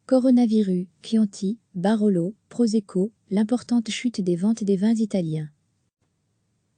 Coronavirus, Chianti, Barolo, Prosecco, l'importante chute des ventes des vins italiens.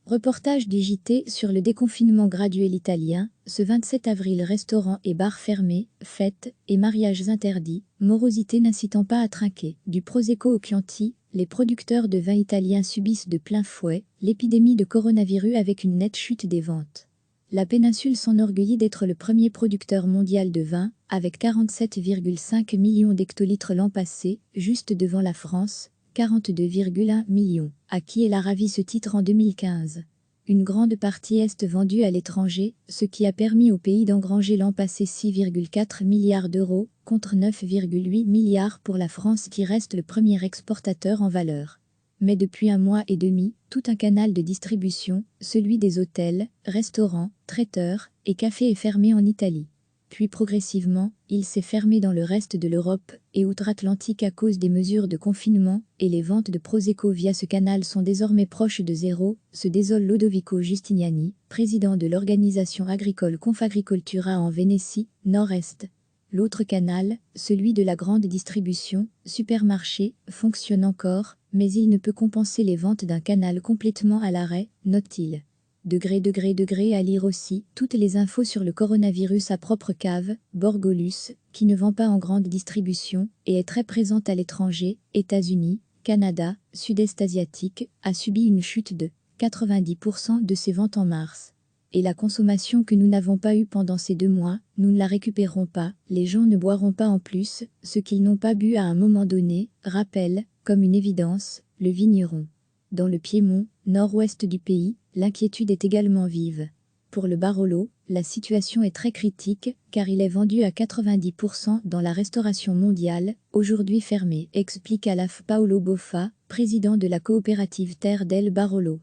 Reportage du JT sur le déconfinement graduel italien, ce 27 avril restaurants et bars fermés, fêtes et mariages interdits, morosité n'incitant pas à trinquer. Du Prosecco au Chianti, les producteurs de vins italiens subissent de plein fouet l'épidémie de coronavirus avec une nette chute des ventes. La péninsule s'enorgueillit d'être le premier producteur mondial de vin, avec 47,5 millions d'hectolitres l'an passé, juste devant la France, 42,1 millions, à qui elle a ravi ce titre en 2015. Une grande partie est vendue à l'étranger, ce qui a permis au pays d'engranger l'an passé 6,4 milliards d'euros, contre 9,8 milliards pour la France qui reste le premier exportateur en valeur. Mais depuis un mois et demi, tout un canal de distribution, celui des hôtels, restaurants, traiteurs et cafés est fermé en Italie. Puis progressivement, il s'est fermé dans le reste de l'Europe et outre-Atlantique à cause des mesures de confinement, et les ventes de Prosecco via ce canal sont désormais proches de zéro, se désole Lodovico Giustiniani, président de l'organisation agricole Confagricoltura en Vénétie, nord-est. L'autre canal, celui de la grande distribution, supermarché, fonctionne encore, mais il ne peut compenser les ventes d'un canal complètement à l'arrêt, note-t-il. Degré à lire aussi toutes les infos sur le coronavirus à propre cave, Borgolus, qui ne vend pas en grande distribution et est très présente à l'étranger, États-Unis, Canada, Sud-Est asiatique, a subi une chute de 90% de ses ventes en mars. Et la consommation que nous n'avons pas eue pendant ces 2 mois, nous ne la récupérons pas, les gens ne boiront pas en plus, ce qu'ils n'ont pas bu à un moment donné, rappelle, comme une évidence, le vigneron. Dans le Piémont, nord-ouest du pays, l'inquiétude est également vive. Pour le Barolo, la situation est très critique, car il est vendu à 90% dans la restauration mondiale, aujourd'hui fermée, explique Alaf Paolo Boffa, président de la coopérative Terre del Barolo.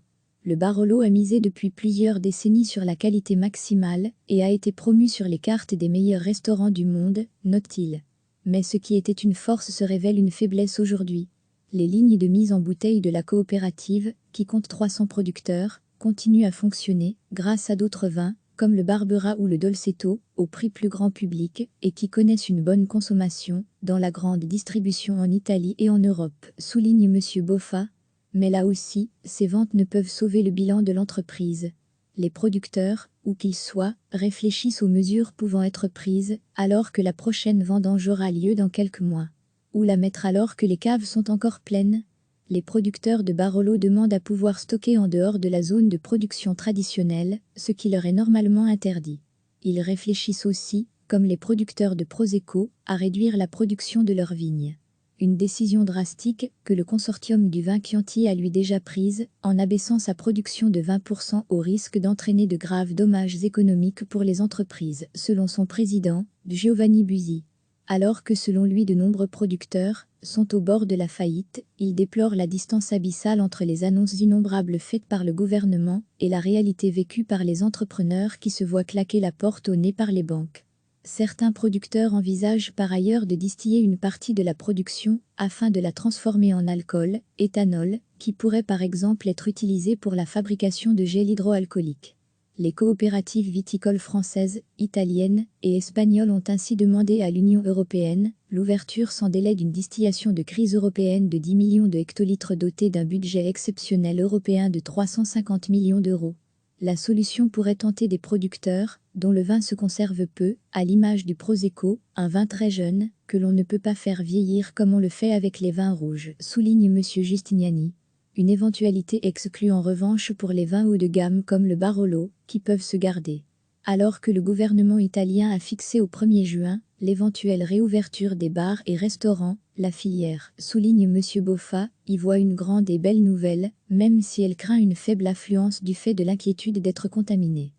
Le Barolo a misé depuis plusieurs décennies sur la qualité maximale et a été promu sur les cartes des meilleurs restaurants du monde, note-t-il. Mais ce qui était une force se révèle une faiblesse aujourd'hui. Les lignes de mise en bouteille de la coopérative, qui compte 300 producteurs, continuent à fonctionner grâce à d'autres vins, comme le Barbera ou le Dolcetto, au prix plus grand public et qui connaissent une bonne consommation dans la grande distribution en Italie et en Europe, souligne M. Boffa. Mais là aussi, ces ventes ne peuvent sauver le bilan de l'entreprise. Les producteurs, où qu'ils soient, réfléchissent aux mesures pouvant être prises alors que la prochaine vendange aura lieu dans quelques mois. Où la mettre alors que les caves sont encore pleines? Les producteurs de Barolo demandent à pouvoir stocker en dehors de la zone de production traditionnelle, ce qui leur est normalement interdit. Ils réfléchissent aussi, comme les producteurs de Prosecco, à réduire la production de leurs vignes. Une décision drastique que le consortium du vin Chianti a lui déjà prise, en abaissant sa production de 20% au risque d'entraîner de graves dommages économiques pour les entreprises, selon son président, Giovanni Busi. Alors que selon lui de nombreux producteurs sont au bord de la faillite, il déplore la distance abyssale entre les annonces innombrables faites par le gouvernement et la réalité vécue par les entrepreneurs qui se voient claquer la porte au nez par les banques. Certains producteurs envisagent par ailleurs de distiller une partie de la production afin de la transformer en alcool, éthanol, qui pourrait par exemple être utilisé pour la fabrication de gel hydroalcoolique. Les coopératives viticoles françaises, italiennes et espagnoles ont ainsi demandé à l'Union européenne l'ouverture sans délai d'une distillation de crise européenne de 10 millions de hectolitres dotés d'un budget exceptionnel européen de 350 millions d'euros. La solution pourrait tenter des producteurs, dont le vin se conserve peu, à l'image du Prosecco, un vin très jeune, que l'on ne peut pas faire vieillir comme on le fait avec les vins rouges, souligne M. Giustiniani. Une éventualité exclue en revanche pour les vins haut de gamme comme le Barolo, qui peuvent se garder. Alors que le gouvernement italien a fixé au 1er juin l'éventuelle réouverture des bars et restaurants, la filière, souligne M. Boffa, y voit une grande et belle nouvelle, même si elle craint une faible affluence du fait de l'inquiétude d'être contaminée.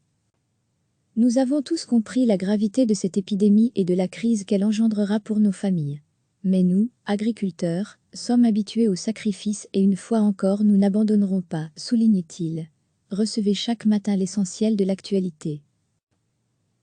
Nous avons tous compris la gravité de cette épidémie et de la crise qu'elle engendrera pour nos familles. Mais nous, agriculteurs, sommes habitués au sacrifice et une fois encore nous n'abandonnerons pas, souligne-t-il. Recevez chaque matin l'essentiel de l'actualité.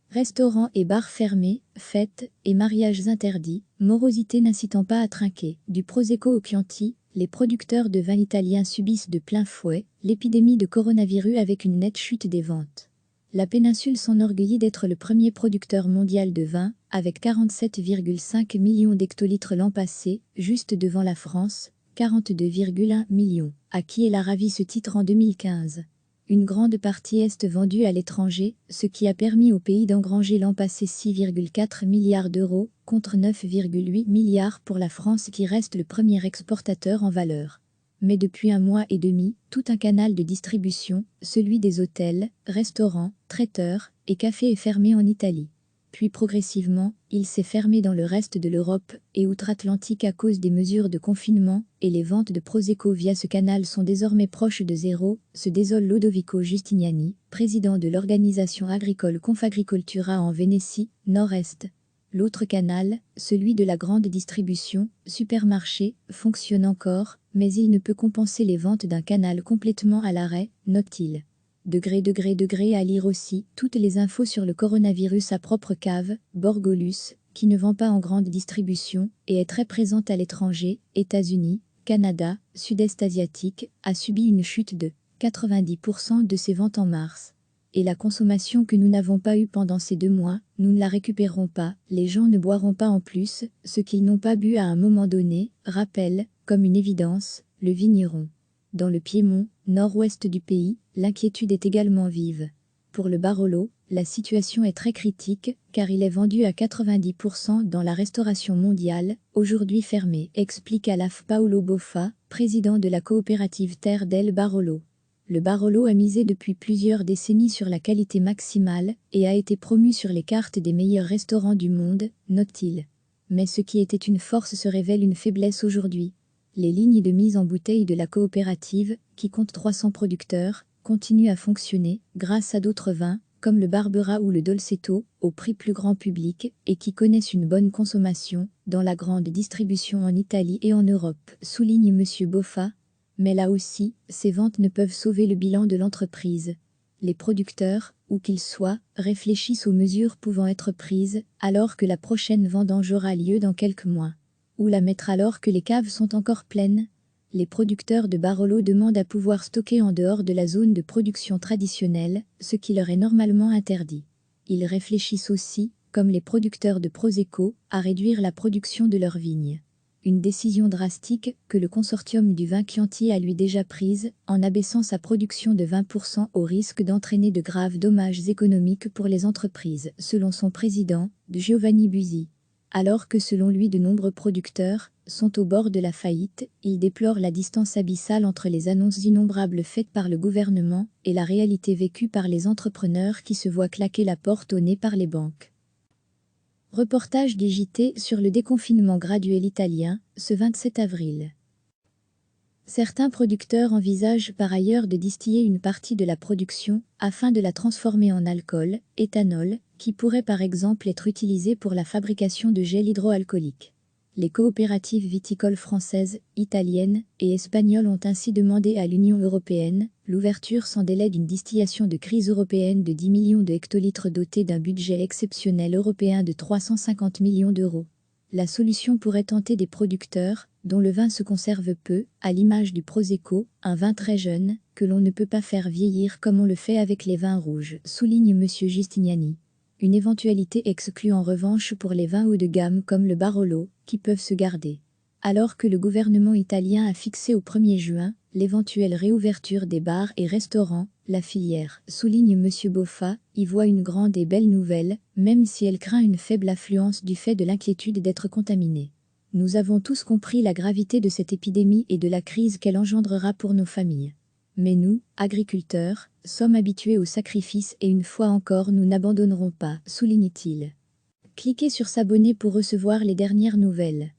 Restaurants et bars fermés, fêtes et mariages interdits, morosité n'incitant pas à trinquer. Du Prosecco au Chianti, les producteurs de vins italiens subissent de plein fouet l'épidémie de coronavirus avec une nette chute des ventes. La péninsule s'enorgueillit d'être le premier producteur mondial de vin, avec 47,5 millions d'hectolitres l'an passé, juste devant la France, 42,1 millions, à qui elle a ravi ce titre en 2015. Une grande partie est vendue à l'étranger, ce qui a permis au pays d'engranger l'an passé 6,4 milliards d'euros, contre 9,8 milliards pour la France qui reste le premier exportateur en valeur. Mais depuis un mois et demi, tout un canal de distribution, celui des hôtels, restaurants, traiteurs et cafés est fermé en Italie. Puis progressivement, il s'est fermé dans le reste de l'Europe et outre-Atlantique à cause des mesures de confinement, et les ventes de Prosecco via ce canal sont désormais proches de zéro, se désole Lodovico Giustiniani, président de l'organisation agricole Confagricoltura en Vénétie, nord-est. L'autre canal, celui de la grande distribution, supermarché, fonctionne encore, mais il ne peut compenser les ventes d'un canal complètement à l'arrêt, note-t-il. À lire aussi toutes les infos sur le coronavirus à propre cave, Borgolus, qui ne vend pas en grande distribution et est très présente à l'étranger, États-Unis, Canada, Sud-Est asiatique, a subi une chute de 90% de ses ventes en mars. Et la consommation que nous n'avons pas eue pendant ces 2 mois, nous ne la récupérerons pas, les gens ne boiront pas en plus, ce qu'ils n'ont pas bu à un moment donné, rappelle, comme une évidence, le vigneron. Dans le Piémont, nord-ouest du pays, l'inquiétude est également vive. Pour le Barolo, la situation est très critique, car il est vendu à 90% dans la restauration mondiale, aujourd'hui fermée, explique Alaf Paolo Boffa, président de la coopérative Terre del Barolo. Le Barolo a misé depuis plusieurs décennies sur la qualité maximale et a été promu sur les cartes des meilleurs restaurants du monde, note-t-il. Mais ce qui était une force se révèle une faiblesse aujourd'hui. Les lignes de mise en bouteille de la coopérative, qui compte 300 producteurs, continuent à fonctionner grâce à d'autres vins, comme le Barbera ou le Dolcetto, au prix plus grand public et qui connaissent une bonne consommation dans la grande distribution en Italie et en Europe, souligne M. Boffa. Mais là aussi, ces ventes ne peuvent sauver le bilan de l'entreprise. Les producteurs, où qu'ils soient, réfléchissent aux mesures pouvant être prises, alors que la prochaine vendange aura lieu dans quelques mois. Où la mettre alors que les caves sont encore pleines? Les producteurs de Barolo demandent à pouvoir stocker en dehors de la zone de production traditionnelle, ce qui leur est normalement interdit. Ils réfléchissent aussi, comme les producteurs de Prosecco, à réduire la production de leurs vignes. Une décision drastique que le consortium du vin Chianti a lui déjà prise, en abaissant sa production de 20% au risque d'entraîner de graves dommages économiques pour les entreprises, selon son président, Giovanni Busi. Alors que selon lui de nombreux producteurs sont au bord de la faillite, il déplore la distance abyssale entre les annonces innombrables faites par le gouvernement et la réalité vécue par les entrepreneurs qui se voient claquer la porte au nez par les banques. Reportage des JT sur le déconfinement graduel italien, ce 27 avril. Certains producteurs envisagent par ailleurs de distiller une partie de la production afin de la transformer en alcool, éthanol, qui pourrait par exemple être utilisé pour la fabrication de gel hydroalcoolique. Les coopératives viticoles françaises, italiennes et espagnoles ont ainsi demandé à l'Union européenne l'ouverture sans délai d'une distillation de crise européenne de 10 millions de hectolitres dotée d'un budget exceptionnel européen de 350 millions d'euros. La solution pourrait tenter des producteurs, dont le vin se conserve peu, à l'image du Prosecco, un vin très jeune, que l'on ne peut pas faire vieillir comme on le fait avec les vins rouges, souligne M. Giustiniani. Une éventualité exclue en revanche pour les vins haut de gamme comme le Barolo, qui peuvent se garder. Alors que le gouvernement italien a fixé au 1er juin l'éventuelle réouverture des bars et restaurants, la filière, souligne M. Boffa, y voit une grande et belle nouvelle, même si elle craint une faible affluence du fait de l'inquiétude d'être contaminée. Nous avons tous compris la gravité de cette épidémie et de la crise qu'elle engendrera pour nos familles. Mais nous, agriculteurs, sommes habitués au sacrifice et une fois encore nous n'abandonnerons pas, souligne-t-il. Cliquez sur s'abonner pour recevoir les dernières nouvelles.